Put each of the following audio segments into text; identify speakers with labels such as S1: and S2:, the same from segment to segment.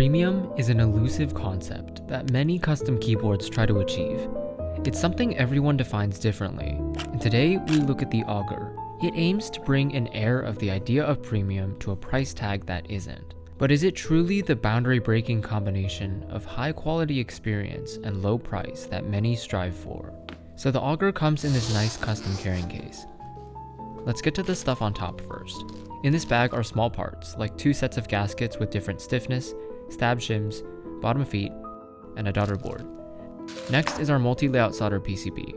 S1: Premium is an elusive concept that many custom keyboards try to achieve. It's something everyone defines differently, and today we look at the Augur. It aims to bring an air of the idea of premium to a price tag that isn't. But is it truly the boundary-breaking combination of high-quality experience and low price that many strive for? So the Augur comes in this nice custom carrying case. Let's get to the stuff on top first. In this bag are small parts, like 2 sets of gaskets with different stiffness, stab shims, bottom feet, and a daughter board. Next is our multi-layout solder PCB,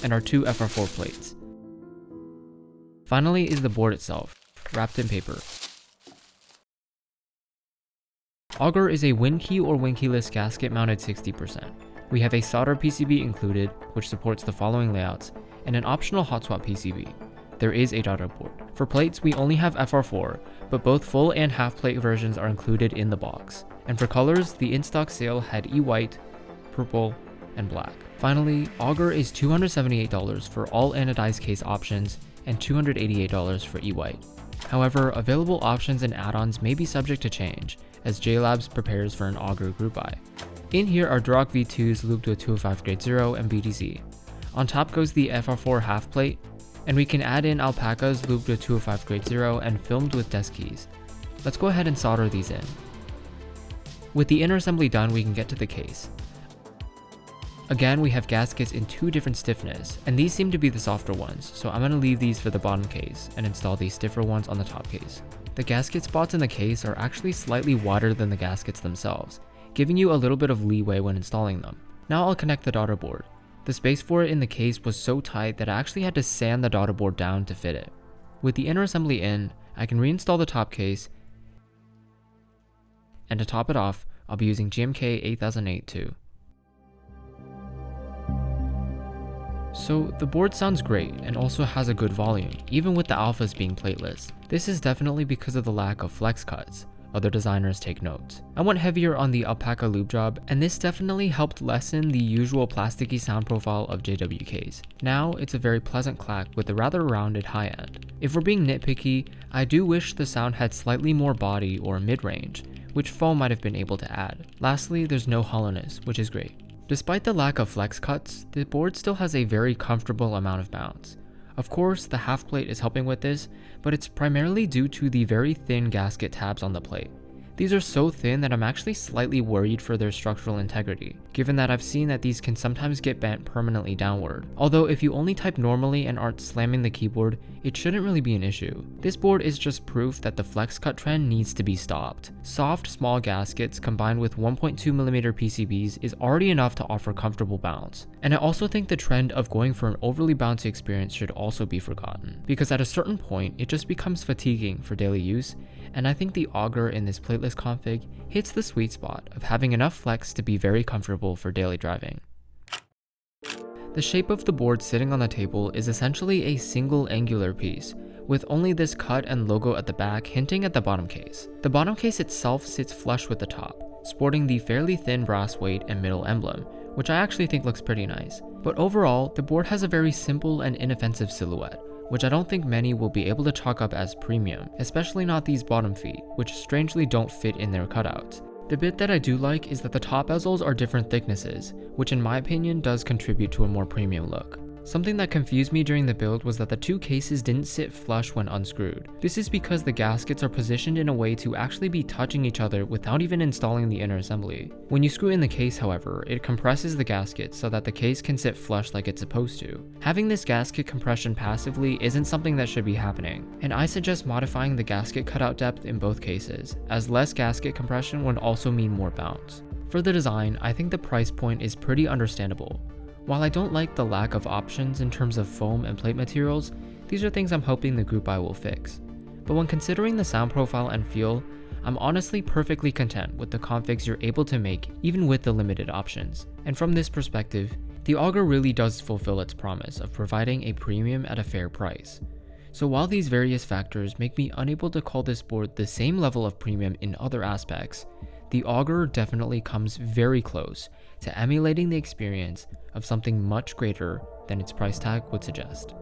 S1: and our 2 FR4 plates. Finally is the board itself, wrapped in paper. Augur is a win key or win keyless gasket mounted 60%. We have a solder PCB included, which supports the following layouts, and an optional hot swap PCB. There is a daughter board. For plates, we only have FR4, but both full and half plate versions are included in the box. And for colors, the in-stock sale had E-white, purple, and black. Finally, Augur is $278 for all anodized case options and $288 for E-white. However, available options and add-ons may be subject to change, as JLabs prepares for an Augur group buy. In here are Duroc V2s looped with 205 grade 0 and BTZ. On top goes the FR4 half plate, and we can add in alpacas looped with 205 grade 0 and filmed with desk keys. Let's go ahead and solder these in. With the inner assembly done, we can get to the case. Again, we have gaskets in 2 different stiffness, and these seem to be the softer ones, so I'm going to leave these for the bottom case and install these stiffer ones on the top case. The gasket spots in the case are actually slightly wider than the gaskets themselves, giving you a little bit of leeway when installing them. Now I'll connect the daughter board. The space for it in the case was so tight that I actually had to sand the daughter board down to fit it. With the inner assembly in, I can reinstall the top case, and to top it off, I'll be using GMK 8008 too. So the board sounds great and also has a good volume, even with the alphas being plateless. This is definitely because of the lack of flex cuts. Other designers take note. I went heavier on the alpaca loop job, and this definitely helped lessen the usual plasticky sound profile of JWKs. Now it's a very pleasant clack with a rather rounded high end. If we're being nitpicky, I do wish the sound had slightly more body or mid-range, which foam might have been able to add. Lastly, there's no hollowness, which is great. Despite the lack of flex cuts, the board still has a very comfortable amount of bounce. Of course, the half plate is helping with this, but it's primarily due to the very thin gasket tabs on the plate. These are so thin that I'm actually slightly worried for their structural integrity, given that I've seen that these can sometimes get bent permanently downward. Although if you only type normally and aren't slamming the keyboard, it shouldn't really be an issue. This board is just proof that the flex cut trend needs to be stopped. Soft, small gaskets combined with 1.2mm PCBs is already enough to offer comfortable bounce. And I also think the trend of going for an overly bouncy experience should also be forgotten, because at a certain point, it just becomes fatiguing for daily use, and I think the Augur in this plateless config hits the sweet spot of having enough flex to be very comfortable for daily driving. The shape of the board sitting on the table is essentially a single angular piece, with only this cut and logo at the back hinting at the bottom case. The bottom case itself sits flush with the top, sporting the fairly thin brass weight and middle emblem, which I actually think looks pretty nice. But overall, the board has a very simple and inoffensive silhouette, which I don't think many will be able to chalk up as premium, especially not these bottom feet, which strangely don't fit in their cutouts. The bit that I do like is that the top bezels are different thicknesses, which in my opinion does contribute to a more premium look. Something that confused me during the build was that the 2 cases didn't sit flush when unscrewed. This is because the gaskets are positioned in a way to actually be touching each other without even installing the inner assembly. When you screw in the case, however, it compresses the gasket so that the case can sit flush like it's supposed to. Having this gasket compression passively isn't something that should be happening, and I suggest modifying the gasket cutout depth in both cases, as less gasket compression would also mean more bounce. For the design, I think the price point is pretty understandable. While I don't like the lack of options in terms of foam and plate materials, these are things I'm hoping the group buy will fix. But when considering the sound profile and feel, I'm honestly perfectly content with the configs you're able to make even with the limited options. And from this perspective, the Augur really does fulfill its promise of providing a premium at a fair price. So while these various factors make me unable to call this board the same level of premium in other aspects, the Augur definitely comes very close to emulating the experience of something much greater than its price tag would suggest.